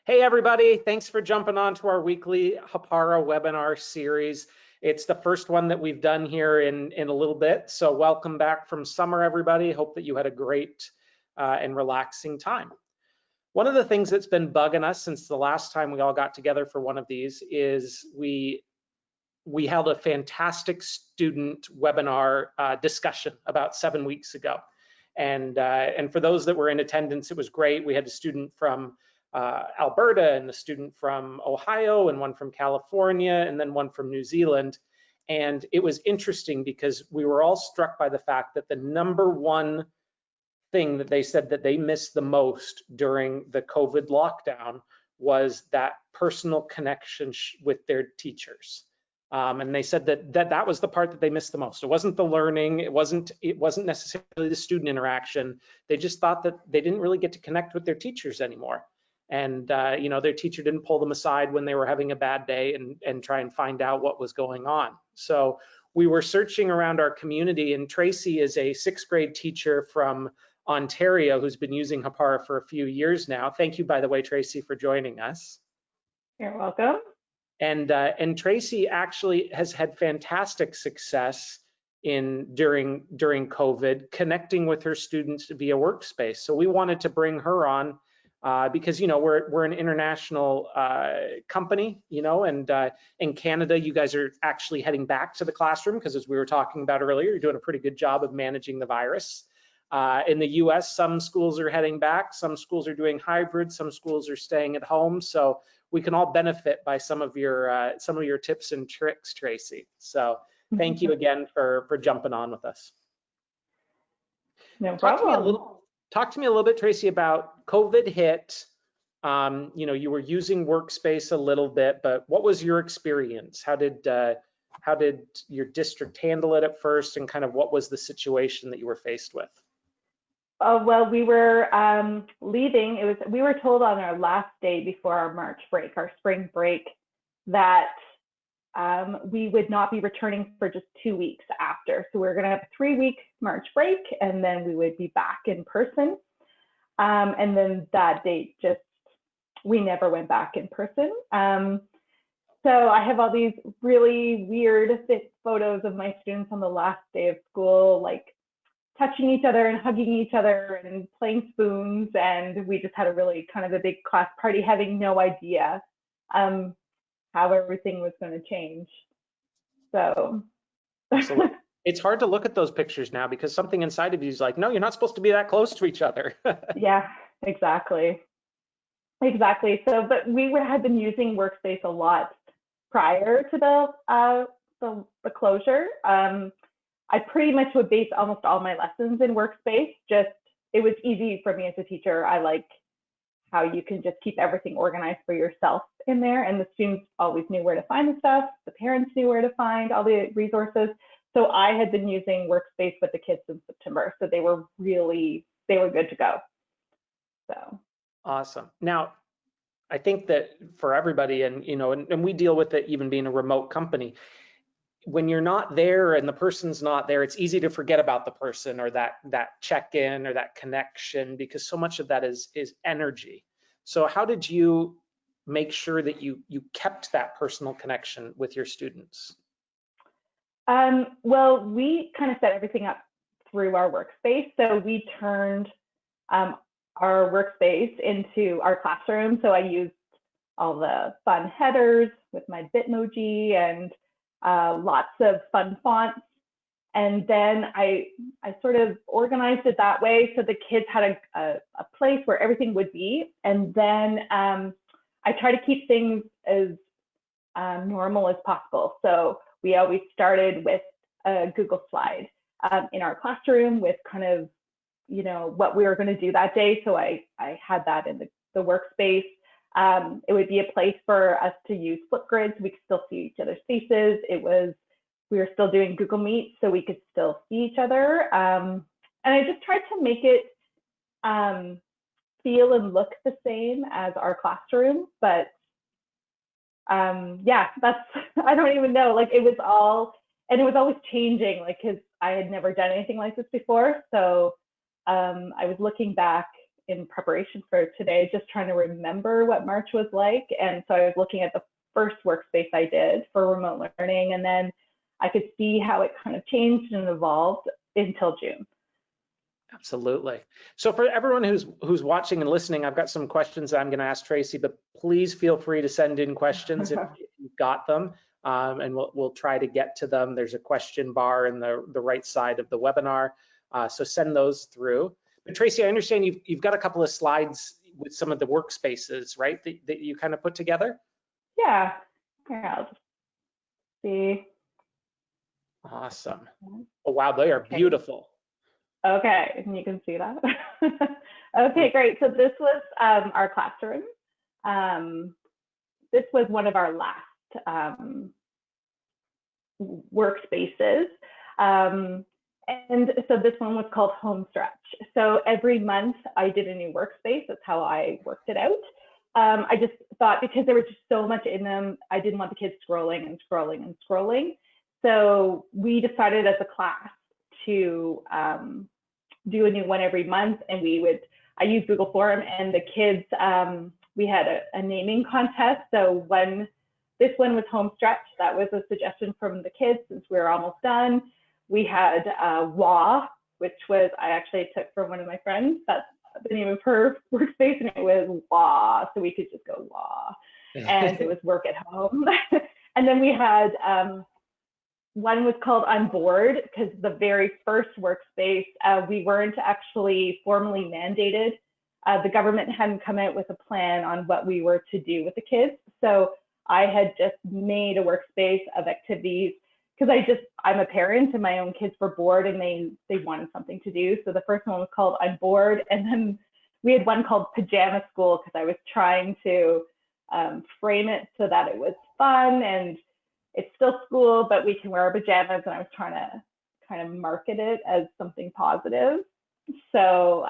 Hey everybody, thanks for jumping on to our weekly Hapara webinar series. It's the first one that we've done here in a little bit, so welcome back from summer everybody. Hope that you had a great and relaxing time. One of the things that's been bugging us since the last time we all got together for one of these is we held a fantastic student webinar discussion about 7 weeks ago. And for those that were in attendance, it was great. We had a student from Alberta and a student from Ohio and one from California and then one from New Zealand. And it was interesting because we were all struck by the fact that the number one thing that they said that they missed the most during the COVID lockdown was that personal connection with their teachers. And they said that was the part that they missed the most. It wasn't the learning, it wasn't necessarily the student interaction. They just thought that they didn't really get to connect with their teachers anymore. And you know, their teacher didn't pull them aside when they were having a bad day and try and find out what was going on. So we were searching around our community, and Tracey is a 6th grade teacher from Ontario who's been using Hapara for a few years now. Thank you, by the way, Tracey, for joining us. You're welcome. And Tracey actually has had fantastic success during COVID connecting with her students via Workspace. So we wanted to bring her on because, you know, we're an international company, you know, and in Canada, you guys are actually heading back to the classroom because, as we were talking about earlier, you're doing a pretty good job of managing the virus. In the US, some schools are heading back, some schools are doing hybrid, some schools are staying at home. So we can all benefit by some of your tips and tricks, Tracey. So thank you again for jumping on with us. No problem. Talk to me a little bit, Tracey, about COVID hit. You know, you were using Workspace a little bit, but what was your experience? How did your district handle it at first, and kind of what was the situation that you were faced with? Well, we were leaving. We were told on our last day before our March break, our spring break, that we would not be returning for just 2 weeks after. So we were going to have a 3-week March break, and then we would be back in person. And then that date we never went back in person. So I have all these really weird photos of my students on the last day of school, like touching each other and hugging each other and playing spoons. And we just had a really kind of a big class party, having no idea how everything was going to change. So it's hard to look at those pictures now because something inside of you is like, no, you're not supposed to be that close to each other. Yeah, exactly. So, but we had been using Workspace a lot prior to the closure. I pretty much would base almost all my lessons in Workspace. It was easy for me as a teacher. I like how you can just keep everything organized for yourself in there, and the students always knew where to find the stuff. The parents knew where to find all the resources. So I had been using Workspace with the kids in September, so they were good to go. So awesome. Now, I think that for everybody, and you know, and we deal with it even being a remote company, when you're not there and the person's not there, it's easy to forget about the person or that check-in or that connection, because so much of that is energy. So how did you make sure that you kept that personal connection with your students? Well, we kind of set everything up through our Workspace. So we turned our Workspace into our classroom. So I used all the fun headers with my Bitmoji and lots of fun fonts. And then I sort of organized it that way so the kids had a place where everything would be. And then I try to keep things as normal as possible. So we always started with a Google slide in our classroom with kind of, you know, what we were going to do that day. So I had that in the Workspace. It would be a place for us to use Flipgrid so we could still see each other's faces. We were still doing Google Meet so we could still see each other. And I just tried to make it feel and look the same as our classroom. But yeah, I don't even know. Like it was always changing, like, because I had never done anything like this before. So I was looking back in preparation for today, just trying to remember what March was like. And so I was looking at the first workspace I did for remote learning, and then I could see how it kind of changed and evolved until June. Absolutely. So for everyone who's watching and listening, I've got some questions that I'm going to ask Tracey, but please feel free to send in questions if you've got them, and we'll try to get to them. There's a question bar in the right side of the webinar, so send those through. But Tracey, I understand you've got a couple of slides with some of the workspaces, right, that you kind of put together? Yeah. Here, I'll just see. Awesome. Oh, wow, they are beautiful. Okay, and you can see that. Okay, great. So this was our classroom. This was one of our last workspaces. And so this one was called Home Stretch. So every month I did a new workspace. That's how I worked it out. I just thought, because there was just so much in them, I didn't want the kids scrolling and scrolling and scrolling. So we decided as a class to do a new one every month, and I used Google Form, and the kids, we had a naming contest. So this one was Home Stretch. That was a suggestion from the kids since we were almost done. We had WA, which I actually took from one of my friends. That's the name of her workspace, and it was WA, so we could just go WA, and it was work at home. And then we had one was called I'm Bored, because the very first workspace, we weren't actually formally mandated. The government hadn't come out with a plan on what we were to do with the kids. So I had just made a workspace of activities, because I'm a parent and my own kids were bored and they wanted something to do. So the first one was called I'm Bored. And then we had one called Pajama School, because I was trying to frame it so that it was fun and it's still school, but we can wear our pajamas, and I was trying to kind of market it as something positive. So,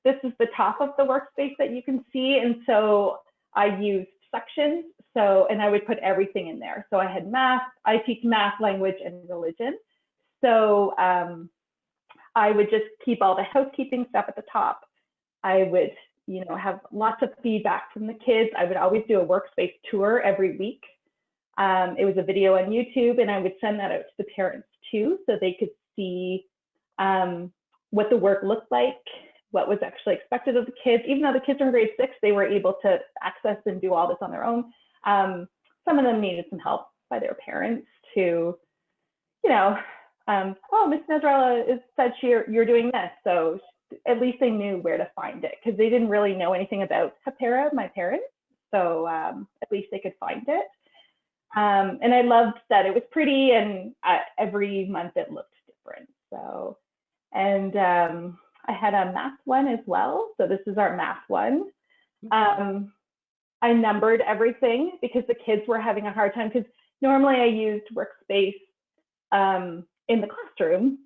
this is the top of the workspace that you can see. And so I used sections. So, and I would put everything in there. So I had math, I teach math, language, and religion. So I would just keep all the housekeeping stuff at the top. I would, have lots of feedback from the kids. I would always do a workspace tour every week. It was a video on YouTube, and I would send that out to the parents too, so they could see what the work looked like, what was actually expected of the kids. Even though the kids were in grade 6, they were able to access and do all this on their own. Some of them needed some help by their parents to, oh, Miss Nesrallah said you're doing this. So at least they knew where to find it, because they didn't really know anything about Hapara, my parents. So at least they could find it. And I loved that it was pretty, and every month it looked different. So, and I had a math one as well. So this is our math one. I numbered everything because the kids were having a hard time, because normally I used Workspace in the classroom,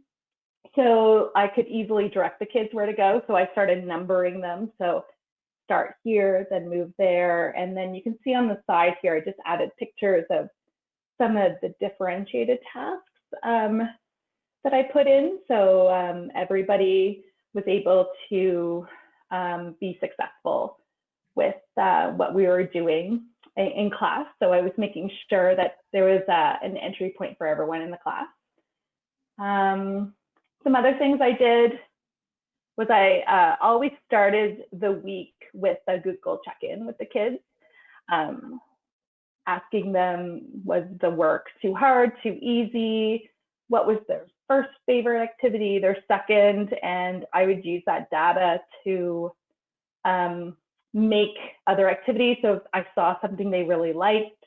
so I could easily direct the kids where to go. So I started numbering them. So start here, then move there. And then you can see on the side here, I just added pictures of some of the differentiated tasks that I put in. So everybody was able to be successful with what we were doing in class. So I was making sure that there was an entry point for everyone in the class. Some other things I did was I always started the week with a Google check-in with the kids, asking them, was the work too hard, too easy? What was their first favorite activity, their second? And I would use that data to make other activities. So if I saw something they really liked,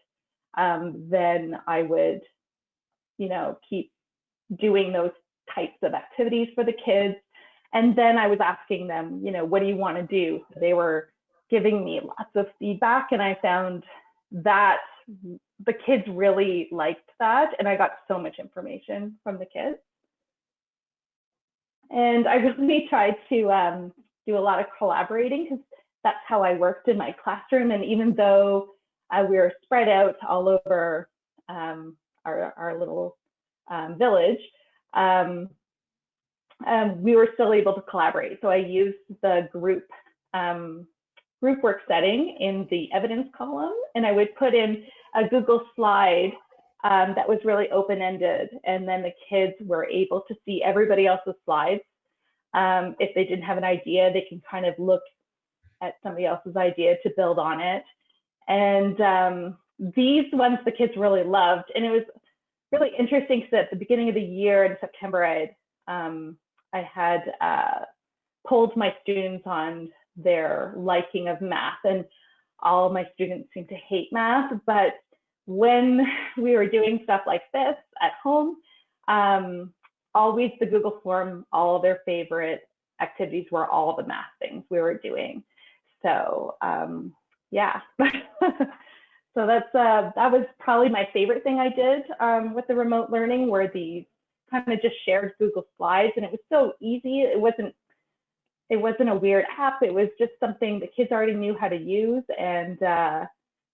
then I would, keep doing those types of activities for the kids. And then I was asking them, what do you want to do? So they were giving me lots of feedback, and I found that the kids really liked that, and I got so much information from the kids. And I really tried to do a lot of collaborating, because that's how I worked in my classroom. And even though we were spread out all over our little village, we were still able to collaborate. So I used the group work setting in the evidence column, and I would put in a Google slide that was really open-ended, and then the kids were able to see everybody else's slides. If they didn't have an idea, they can kind of look at somebody else's idea to build on it. And these ones the kids really loved, and it was really interesting because at the beginning of the year in September, I had polled my students on their liking of math, and all of my students seem to hate math. But when we were doing stuff like this at home, always the Google form, all of their favorite activities were all the math things we were doing. So yeah, so that was probably my favorite thing I did with the remote learning, were these kind of just shared Google slides, and it was so easy. It wasn't a weird app. It was just something the kids already knew how to use. And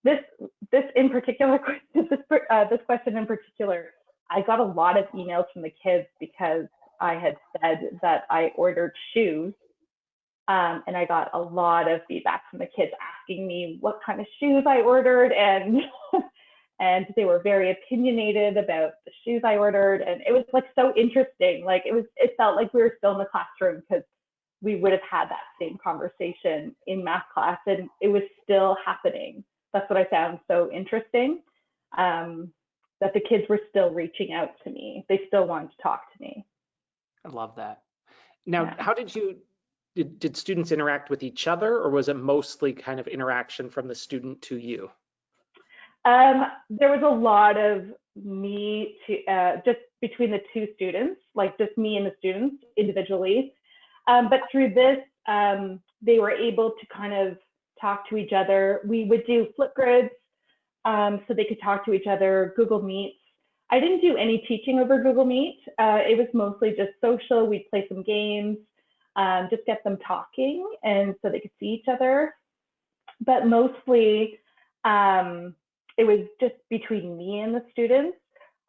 this in particular, this question in particular, I got a lot of emails from the kids because I had said that I ordered shoes. And I got a lot of feedback from the kids asking me what kind of shoes I ordered, and and they were very opinionated about the shoes I ordered, and it was like so interesting. Like it felt like we were still in the classroom because we would have had that same conversation in math class, and it was still happening. That's what I found so interesting, that the kids were still reaching out to me. They still wanted to talk to me. I love that. Now, Yeah. how did students interact with each other, or was it mostly kind of interaction from the student to you? There was a lot of me to just between the two students, like just me and the students individually. But through this, they were able to kind of talk to each other. We would do Flipgrids, so they could talk to each other, Google Meets. I didn't do any teaching over Google Meet. It was mostly just social. We'd play some games, just get them talking, and so they could see each other. But mostly, it was just between me and the students.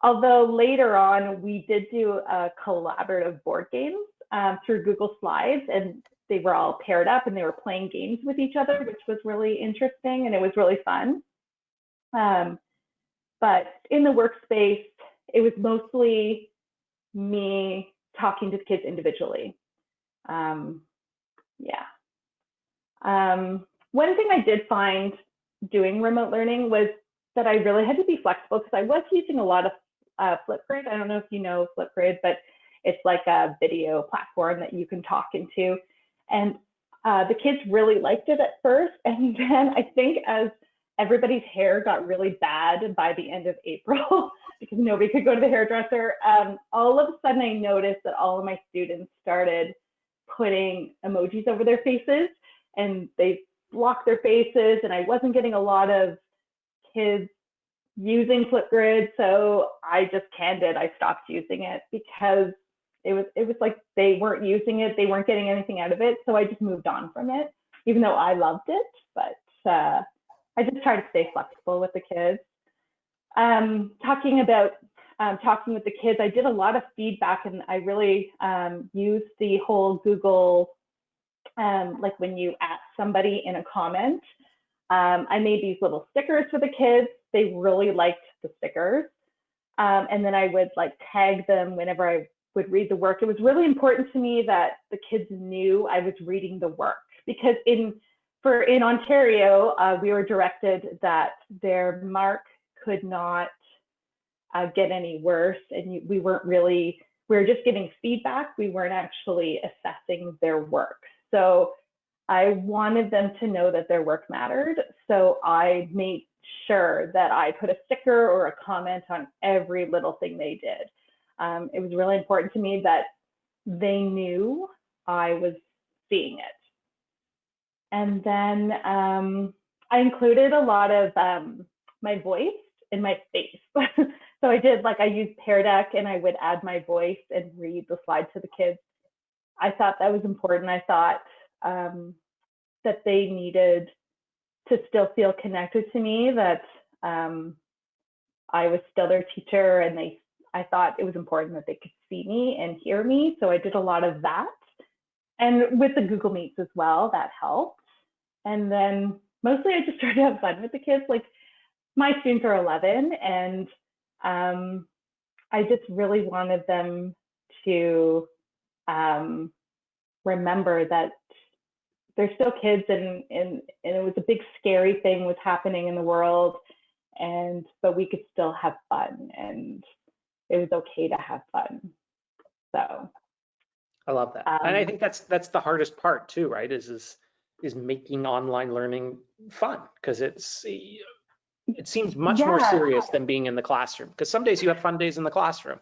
Although later on, we did do a collaborative board games through Google Slides, and they were all paired up and they were playing games with each other, which was really interesting, and it was really fun. But in the workspace, it was mostly me talking to the kids individually. Yeah. One thing I did find doing remote learning was that I really had to be flexible, because I was using a lot of Flipgrid. I don't know if you know Flipgrid, but it's like a video platform that you can talk into. And the kids really liked it at first. And then I think as everybody's hair got really bad by the end of April, because nobody could go to the hairdresser, all of a sudden I noticed that all of my students started putting emojis over their faces, and they blocked their faces, and I wasn't getting a lot of kids using Flipgrid, so I just canned it. I stopped using it because it was like they weren't using it, they weren't getting anything out of it, so I just moved on from it, even though I loved it. But I just try to stay flexible with the kids. Talking with the kids, I did a lot of feedback, and I really used the whole Google, like when you ask somebody in a comment, I made these little stickers for the kids. They really liked the stickers. And then I would like tag them whenever I would read the work. It was really important to me that the kids knew I was reading the work, because in Ontario, we were directed that their mark could not get any worse, and we were just giving feedback. We weren't actually assessing their work. So I wanted them to know that their work mattered. So I made sure that I put a sticker or a comment on every little thing they did. It was really important to me that they knew I was seeing it. And then I included a lot of my voice in my face. So I used Pear Deck, and I would add my voice and read the slides to the kids. I thought that was important. I thought that they needed to still feel connected to me, that I was still their teacher, and I thought it was important that they could see me and hear me. So I did a lot of that. And with the Google Meets as well, that helped. And then mostly I just tried to have fun with the kids. Like my students are 11, and I just really wanted them to remember that they're still kids, and it was a big scary thing was happening in the world, but we could still have fun, and it was okay to have fun. So I love that. And I think that's the hardest part too, right? Is making online learning fun, because it seems much more serious than being in the classroom, because some days you have fun days in the classroom.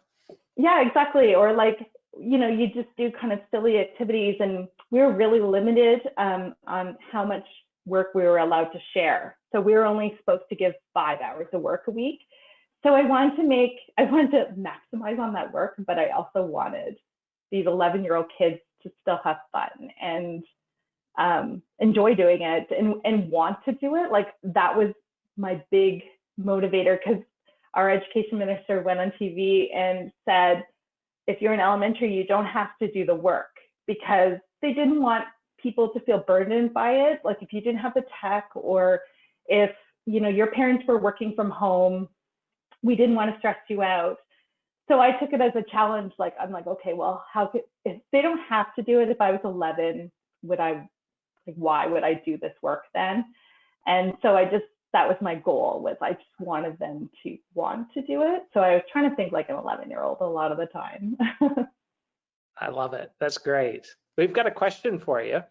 Yeah, exactly. Or like, you just do kind of silly activities, and we were really limited on how much work we were allowed to share. So we were only supposed to give 5 hours of work a week. So I wanted to maximize on that work, but I also wanted these 11-year-old kids to still have fun and enjoy doing it and want to do it. Like that was my big motivator, because our education minister went on TV and said, if you're in elementary, you don't have to do the work, because they didn't want people to feel burdened by it. Like if you didn't have the tech, or if your parents were working from home, we didn't want to stress you out. So I took it as a challenge. Like I'm like, okay, well, if they don't have to do it? If I was 11, why would I do this work then? And so that was my goal, was I just wanted them to want to do it. So I was trying to think like an 11-year-old a lot of the time. I love it. That's great. We've got a question for you,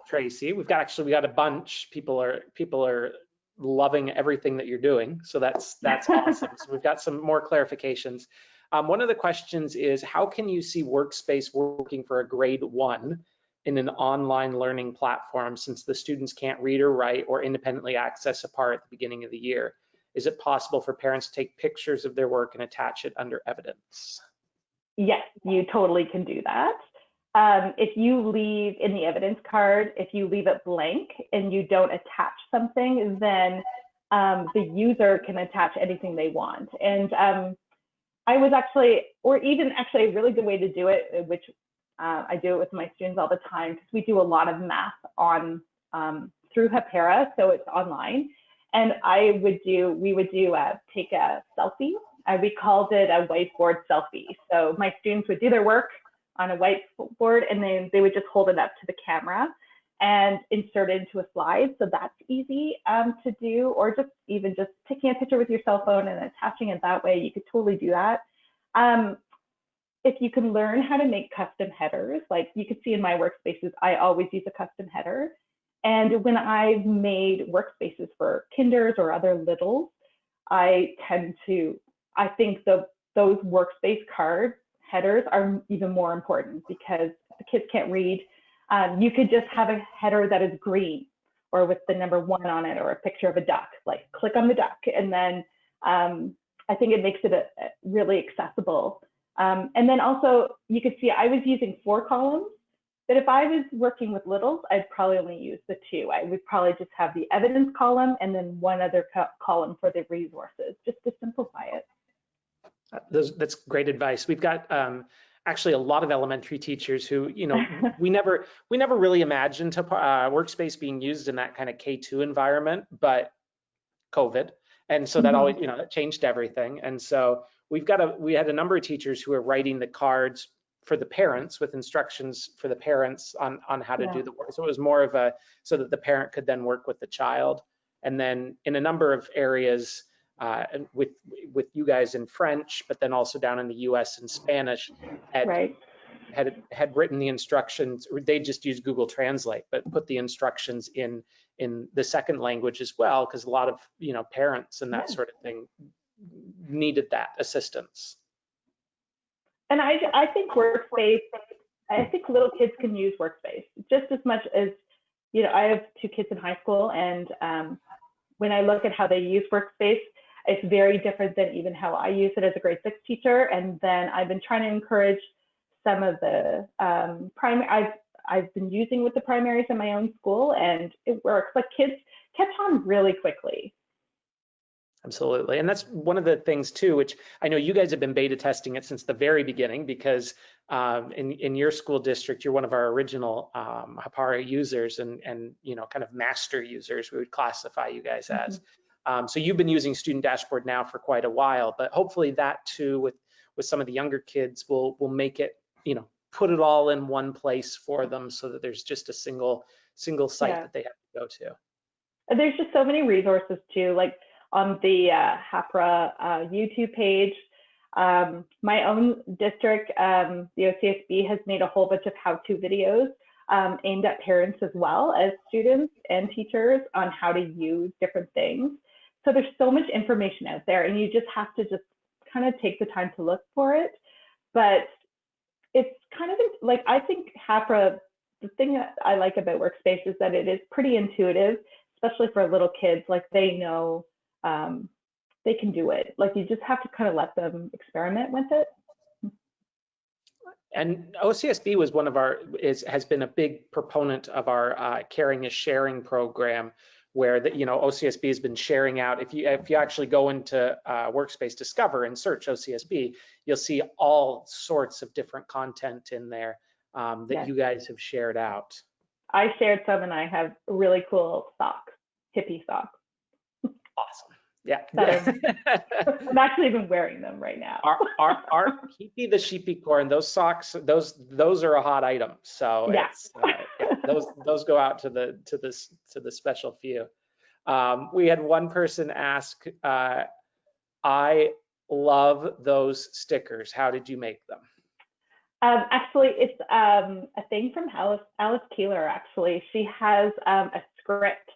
Tracey. We got a bunch. People are loving everything that you're doing, so that's awesome. So we've got some more clarifications. One of the questions is, how can you see Workspace working for a grade 1 in an online learning platform, since the students can't read or write or independently access Hapara at the beginning of the year? Is it possible for parents to take pictures of their work and attach it under evidence? Yes, you totally can do that. If you leave in the evidence card, if you leave it blank and you don't attach something, then the user can attach anything they want. And I was actually a really good way to do it, which I do it with my students all the time, because we do a lot of math through Hapara, so it's online. And we would take a selfie. We called it a whiteboard selfie. So my students would do their work on a whiteboard, and then they would just hold it up to the camera and insert it into a slide. So that's easy to do, or just taking a picture with your cell phone and attaching it that way. You could totally do that. If you can learn how to make custom headers, like you could see in my workspaces, I always use a custom header. And when I've made workspaces for kinders or other littles, I think those workspace card headers are even more important, because the kids can't read. You could just have a header that is green, or with the number 1 on it, or a picture of a duck, like click on the duck. And then I think it makes it really accessible. And then also you could see I was using 4 columns, but if I was working with littles, I'd probably only use the 2. I would probably just have the evidence column and then one other column for the resources, just to simplify it. That's great advice. We've got actually a lot of elementary teachers who, we never really imagined Workspace being used in that kind of K2 environment, but COVID. And so that always, that changed everything. And so we had a number of teachers who are writing the cards for the parents, with instructions for the parents on how to do the work. So it was more of so that the parent could then work with the child. And then in a number of areas, with you guys in French, but then also down in the US in Spanish, had written the instructions, or they just used Google Translate, but put the instructions in the second language as well, because a lot of parents and that sort of thing needed that assistance. And I think Workspace, I think little kids can use Workspace just as much as, I have 2 kids in high school, and when I look at how they use Workspace, it's very different than even how I use it as a grade 6 teacher. And then I've been trying to encourage some of the I've been using with the primaries in my own school, and it works. Like kids catch on really quickly. Absolutely. And that's one of the things too, which I know you guys have been beta testing it since the very beginning, because in your school district, you're one of our original Hāpara users and you know, kind of master users, we would classify you guys as. So you've been using Student Dashboard now for quite a while, but hopefully that too with some of the younger kids will make it, you know, put it all in one place for them so that there's just a single site that they have to go to. And there's just so many resources too, like on the Hapara YouTube page. My own district, the OCSB, has made a whole bunch of how-to videos aimed at parents as well as students and teachers on how to use different things. So there's so much information out there, and you just have to just kind of take the time to look for it. But it's kind of like, I think Hapara, the thing that I like about Workspace is that it is pretty intuitive, especially for little kids. Like, they know they can do it. Like, you just have to kind of let them experiment with it. And OCSB was one of has been a big proponent of our Caring is Sharing program, where you know, OCSB has been sharing out. If you actually go into Workspace Discover and search OCSB, you'll see all sorts of different content in there that you guys have shared out. I shared some, and I have really cool socks, hippie socks. Awesome. Yeah. I'm actually even wearing them right now. our hippie the sheepy core, and those socks, those are a hot item. So yes, those go out to the special few. We had one person ask, I love those stickers. How did you make them? Actually, it's a thing from Alice Keeler. Actually, she has a script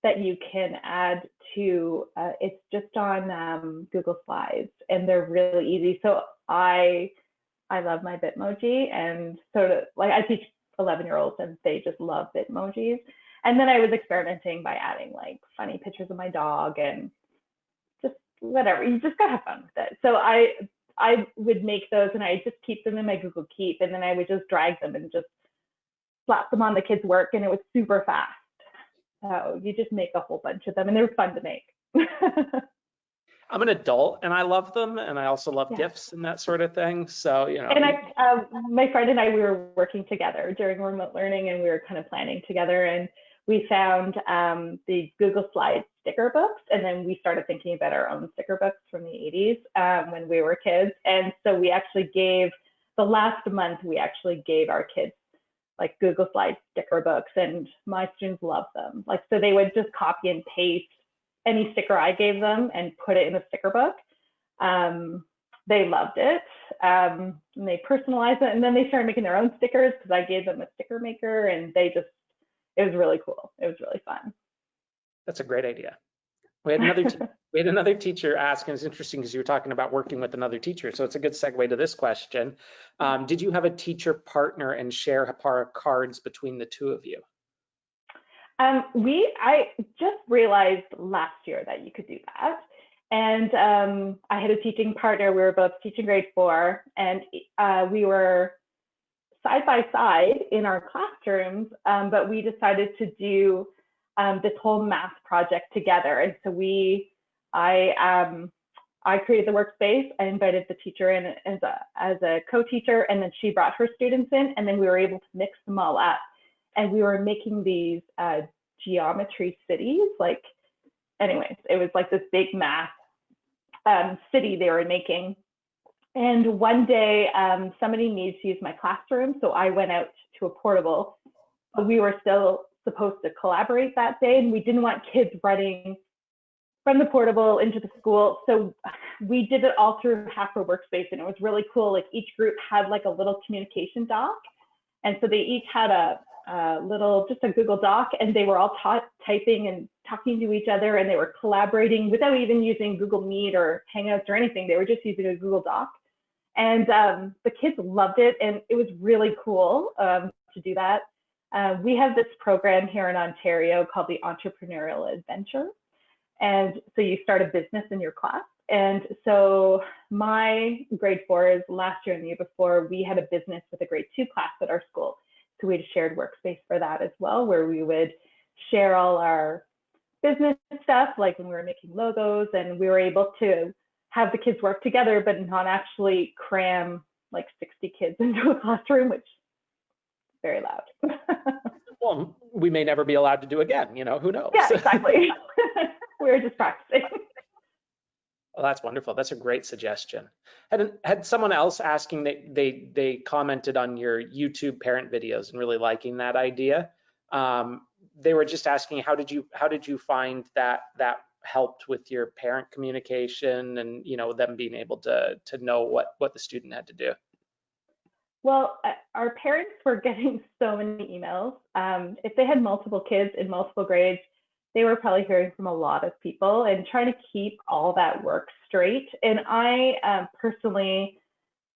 that you can add to, it's just on Google Slides, and they're really easy. So I love my Bitmoji, and sort of like, I teach 11-year-olds and they just love Bitmojis. And then I was experimenting by adding like funny pictures of my dog and just whatever. You just gotta have fun with it. So I would make those, and I just keep them in my Google Keep, and then I would just drag them and just slap them on the kids' work, and it was super fast. So you just make a whole bunch of them, and they're fun to make. I'm an adult, and I love them, and I also love GIFs and that sort of thing. So, you know. And my friend and I, we were working together during remote learning, and we were kind of planning together, and we found the Google Slides sticker books, and then we started thinking about our own sticker books from the 80s when we were kids. And so we actually the last month, we actually gave our kids like Google Slides sticker books, and my students love them. Like, so they would just copy and paste any sticker I gave them and put it in a sticker book. They loved it, and they personalized it, and then they started making their own stickers because I gave them a sticker maker, and it was really cool. It was really fun. That's a great idea. We had another teacher ask, and it's interesting because you were talking about working with another teacher, so it's a good segue to this question. Did you have a teacher partner and share Hapara cards between the two of you? I just realized last year that you could do that. And I had a teaching partner. We were both teaching grade 4, and we were side by side in our classrooms, but we decided to do this whole math project together. And so I created the workspace. I invited the teacher in as a co-teacher, and then she brought her students in, and then we were able to mix them all up. And we were making these geometry cities. Like, anyways, it was like this big math city they were making. And one day, somebody needed to use my classroom, so I went out to a portable. But we were still supposed to collaborate that day, and we didn't want kids running from the portable into the school. So we did it all through Hapara Workspace, and it was really cool. Like, each group had like a little communication doc, and so they each had just a Google Doc, and they were all typing and talking to each other, and they were collaborating without even using Google Meet or Hangouts or anything. They were just using a Google Doc, and the kids loved it, and it was really cool to do that. We have this program here in Ontario called the Entrepreneurial Adventure, and so you start a business in your class. And so my grade 4s last year and the year before, we had a business with a grade 2 class at our school. So we had a shared workspace for that as well, where we would share all our business stuff, like when we were making logos, and we were able to have the kids work together, but not actually cram like 60 kids into a classroom, which is very loud. Well, we may never be allowed to do again, you know, who knows? Yeah, exactly. We were just practicing. Well, that's wonderful. That's a great suggestion. Had someone else asking that they commented on your YouTube parent videos and really liking that idea. They were just asking, how did you find that helped with your parent communication and, you know, them being able to know what the student had to do? Well, our parents were getting so many emails. If they had multiple kids in multiple grades, they were probably hearing from a lot of people and trying to keep all that work straight. And I personally,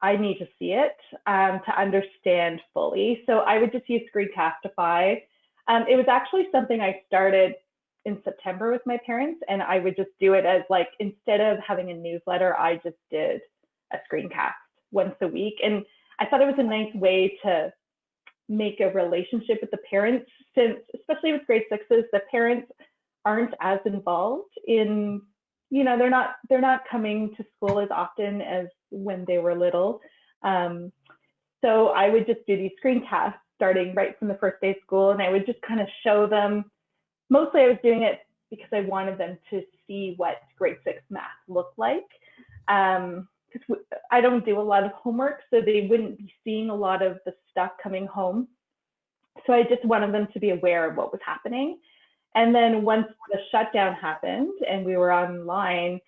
I need to see it to understand fully. So I would just use Screencastify. It was actually something I started in September with my parents, and I would just do it as like, instead of having a newsletter, I just did a screencast once a week. And I thought it was a nice way to make a relationship with the parents, since especially with grade sixes, the parents aren't as involved in, you know, they're not coming to school as often as when they were little. So I would just do these screencasts starting right from the first day of school, and I would just kind of show them. Mostly I was doing it because I wanted them to see what grade 6 math looked like. Because I don't do a lot of homework, so they wouldn't be seeing a lot of the stuff coming home. So I just wanted them to be aware of what was happening. And then once the shutdown happened and we were online,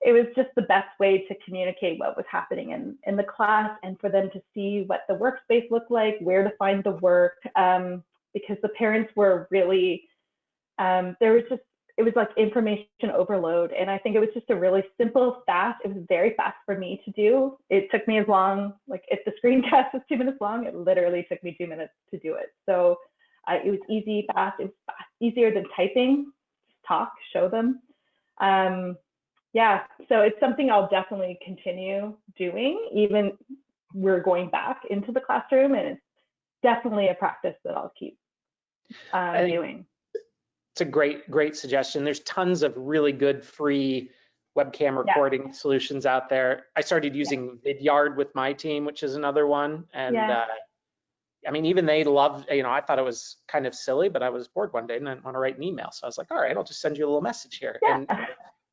it was just the best way to communicate what was happening in the class, and for them to see what the workspace looked like, where to find the work, because the parents were really, it was like information overload. And I think it was just a really simple, fast, it was very fast for me to do. It took me as long, like if the screencast was 2 minutes long, it literally took me 2 minutes to do it. So it was easy, fast, it was fast, easier than typing, just talk, show them. Yeah, so it's something I'll definitely continue doing, even we're going back into the classroom, and it's definitely a practice that I'll keep doing. It's a great suggestion. There's tons of really good free webcam recording solutions out there. I started using Vidyard with my team, which is another one. And I mean, even they loved, you know, I thought it was kind of silly, but I was bored one day and I didn't want to write an email. So I was like, all right, I'll just send you a little message here.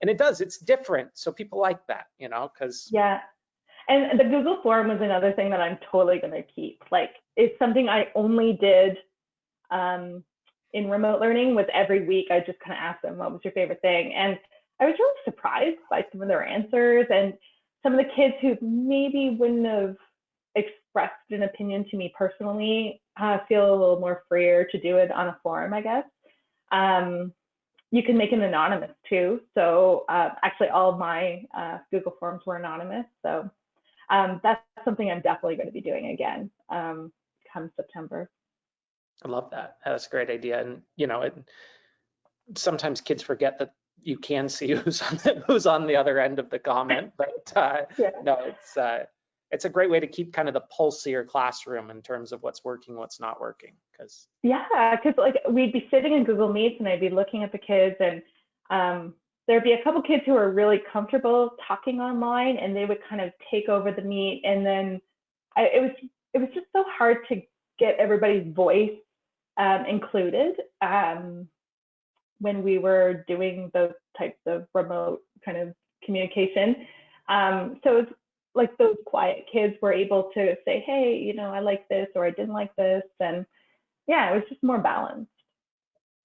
And it does, it's different. So people like that, you know, because. Yeah. And the Google form was another thing that I'm totally going to keep. Like, it's something I only did in remote learning. With every week, I just kind of asked them, what was your favorite thing? And I was really surprised by some of their answers, and some of the kids who maybe wouldn't have expressed an opinion to me personally feel a little more freer to do it on a forum, I guess. You can make it anonymous too. So actually all of my Google Forms were anonymous. So that's something I'm definitely going to be doing again come September. I love that. That's a great idea. And, you know, sometimes kids forget that you can see who's on the other end of the comment, but no, it's a great way to keep kind of the pulse of your classroom in terms of what's working, what's not working. Because like we'd be sitting in Google Meets and I'd be looking at the kids, and there'd be a couple kids who are really comfortable talking online, and they would kind of take over the meet. And then it was just so hard to get everybody's voice included when we were doing those types of remote kind of communication. So it's like those quiet kids were able to say, hey, you know, I like this, or I didn't like this. And yeah, it was just more balanced.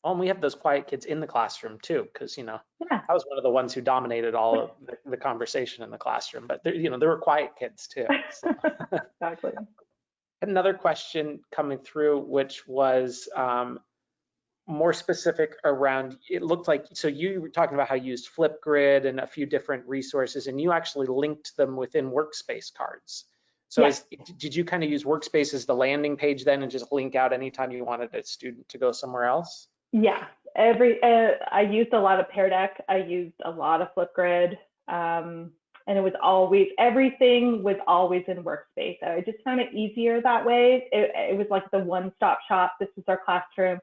Oh, and we have those quiet kids in the classroom too, because, you know, I was one of the ones who dominated all of the conversation in the classroom, but there, you know, there were quiet kids too. So. Exactly. Another question coming through, which was more specific around, it looked like, so you were talking about how you used Flipgrid and a few different resources, and you actually linked them within Workspace cards. So did you kind of use Workspace as the landing page then and just link out anytime you wanted a student to go somewhere else? Yeah, I used a lot of Pear Deck. I used a lot of Flipgrid. And it was always, everything was always in Workspace. I just found it easier that way. It was like the one-stop shop. This is our classroom.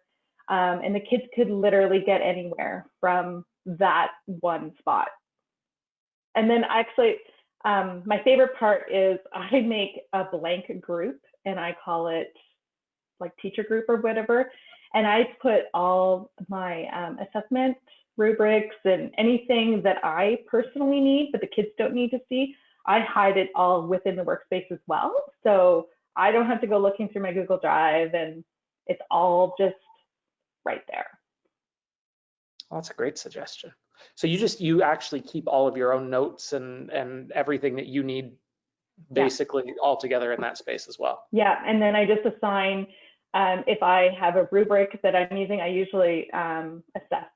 and the kids could literally get anywhere from that one spot. And then actually, my favorite part is I make a blank group and I call it like teacher group or whatever. And I put all my assessment rubrics and anything that I personally need, but the kids don't need to see. I hide it all within the workspace as well. So I don't have to go looking through my Google Drive, and it's all just right there. Well, that's a great suggestion. So you actually keep all of your own notes and everything that you need basically all together in that space as well. Yeah, and then I just assign, if I have a rubric that I'm using, I usually assess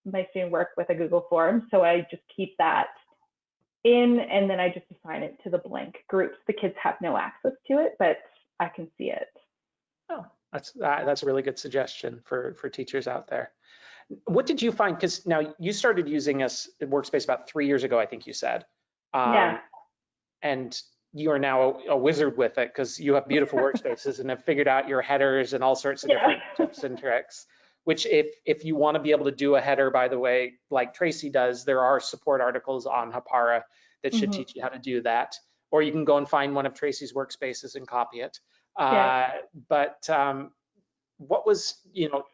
my student work with a Google form. So I just keep that in, and then I just assign it to the blank groups. The kids have no access to it, but I can see it. Oh, that's a really good suggestion for teachers out there. What did you find? Because now you started using us at Workspace about 3 years ago, I think you said. Yeah. And you are now a wizard with it because you have beautiful workspaces and have figured out your headers and all sorts of different tips and tricks. Which if you want to be able to do a header, by the way, like Tracey does, there are support articles on Hāpara that should teach you how to do that. Or you can go and find one of Tracey's workspaces and copy it. But what was,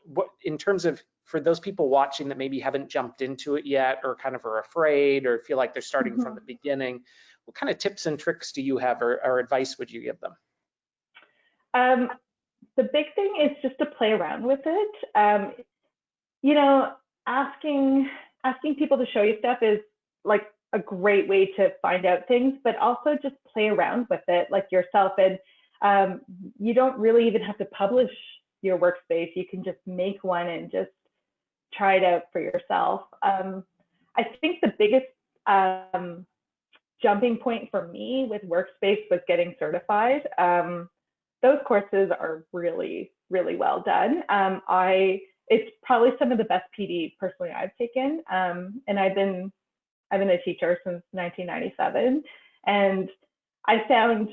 what in terms of, for those people watching that maybe haven't jumped into it yet or kind of are afraid or feel like they're starting from the beginning, what kind of tips and tricks do you have or advice would you give them? The big thing is just to play around with it. Asking people to show you stuff is like a great way to find out things, but also just play around with it like yourself. And you don't really even have to publish your workspace. You can just make one and just try it out for yourself. I think the biggest jumping point for me with Workspace was getting certified. Those courses are really, really well done. It's probably some of the best PD personally I've taken. And I've been a teacher since 1997. And I found,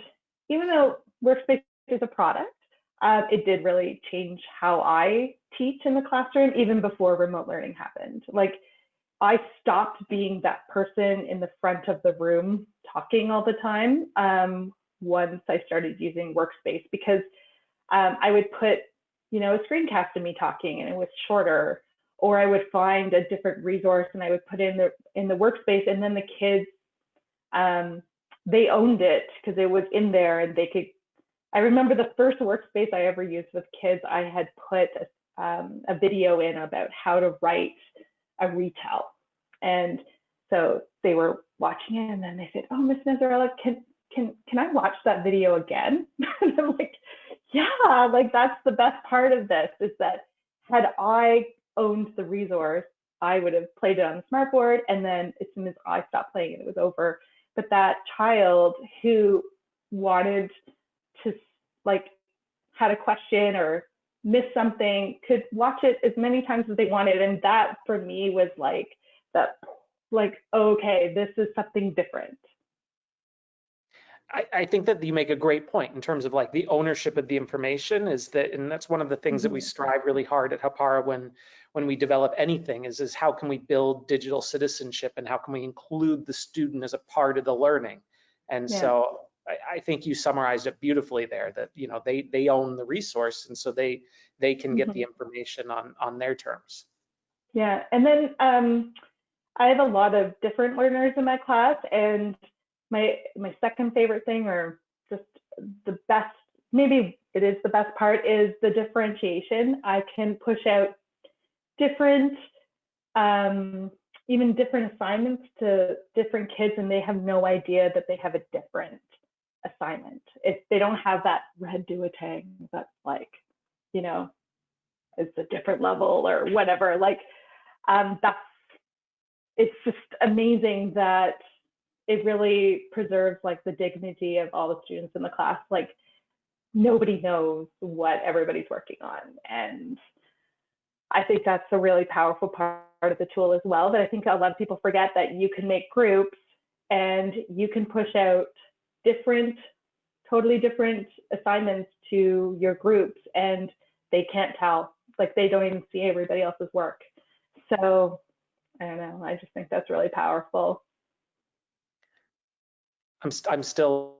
even though Workspace is a product, it did really change how I teach in the classroom, even before remote learning happened. Like, I stopped being that person in the front of the room talking all the time once I started using Workspace, because I would put, a screencast of me talking and it was shorter, or I would find a different resource and I would put in the Workspace, and then the kids, they owned it because it was in there and they could. I remember the first Workspace I ever used with kids, I had put a video in about how to write a retell. And so they were watching it and then they said, "Oh, Miss Nesrallah, can I watch that video again?" And I'm like, yeah, like that's the best part of this, is that had I owned the resource, I would have played it on the smartboard, and then as soon as I stopped playing it was over. But that child who wanted to, like, had a question or missed something could watch it as many times as they wanted. And that for me was like, okay, this is something different. I think that you make a great point in terms of like the ownership of the information, is that, and that's one of the things that we strive really hard at Hapara when we develop anything is how can we build digital citizenship and how can we include the student as a part of the learning. And so I think you summarized it beautifully there, that they own the resource, and so they can get the information on their terms. Yeah, and then I have a lot of different learners in my class, and my second favorite thing, or just the best, maybe it is the best part, is the differentiation. I can push out different, even different assignments to different kids, and they have no idea that they have a different assignment. If they don't have that red duotang that's like, it's a different level or whatever, like it's just amazing that it really preserves like the dignity of all the students in the class. Like, nobody knows what everybody's working on. And I think that's a really powerful part of the tool as well, that I think a lot of people forget, that you can make groups and you can push out totally different assignments to your groups, and they can't tell. like they don't even see everybody else's work. So I don't know, I just think that's really powerful. I'm still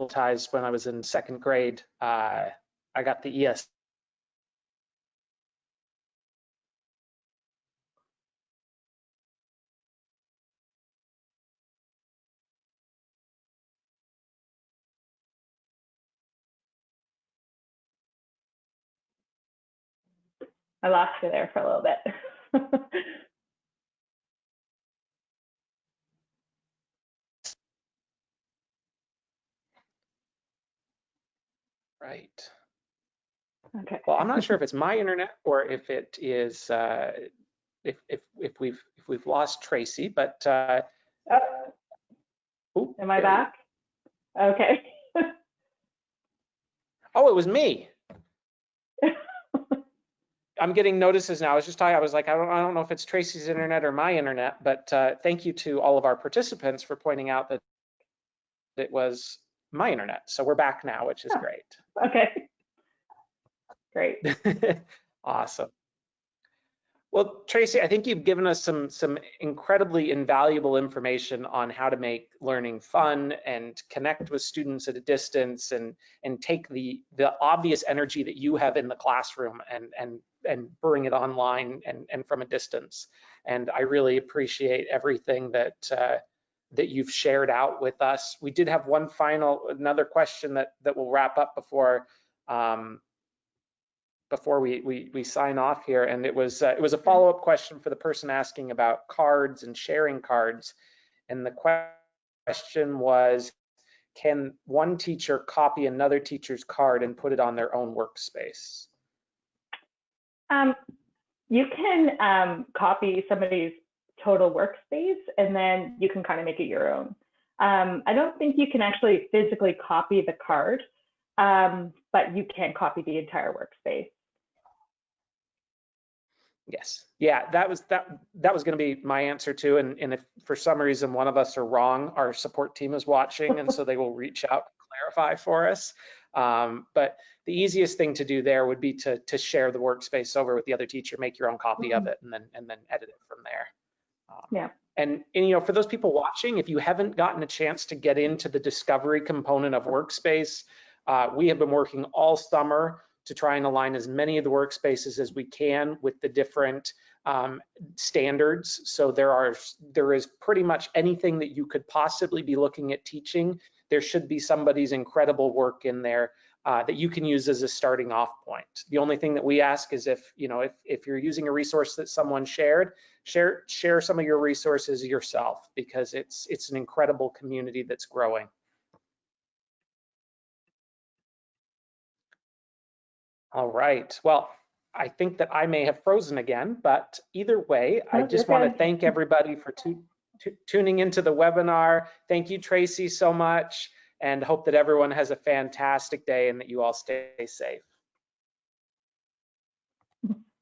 traumatized when I was in second grade. I got the ES. I lost you there for a little bit. Right. Okay. Well, I'm not sure if it's my internet or if it is if we've lost Tracey, but Oh, am I back? Okay. Oh, it was me. I'm getting notices now. I was just talking, I was like, I don't know if it's Tracey's internet or my internet, but thank you to all of our participants for pointing out that it was my internet. So we're back now, which is great. Okay. Great. Awesome. Well, Tracey, I think you've given us some incredibly invaluable information on how to make learning fun and connect with students at a distance and take the obvious energy that you have in the classroom and bring it online and from a distance. And I really appreciate everything that that you've shared out with us. We did have another question that we'll wrap up before we sign off here, and it was a follow-up question for the person asking about cards and sharing cards, and the question was, can one teacher copy another teacher's card and put it on their own workspace? You can copy somebody's total workspace, and then you can kind of make it your own. I don't think you can actually physically copy the card, but you can copy the entire workspace. Yes, yeah, that was going to be my answer too. And if for some reason one of us are wrong, our support team is watching, and so they will reach out and clarify for us. But the easiest thing to do there would be to share the workspace over with the other teacher, make your own copy of it, and then edit it from there. Yeah. And you know, for those people watching, if you haven't gotten a chance to get into the discovery component of Workspace, we have been working all summer to try and align as many of the workspaces as we can with the different standards. So there is pretty much anything that you could possibly be looking at teaching. There should be somebody's incredible work in there that you can use as a starting off point. The only thing that we ask is if you're using a resource that someone shared, share some of your resources yourself, because it's an incredible community that's growing. All right. Well, I think that I may have frozen again, but either way, I just want to thank everybody for tuning into the webinar. Thank you, Tracey, so much, and hope that everyone has a fantastic day and that you all stay safe.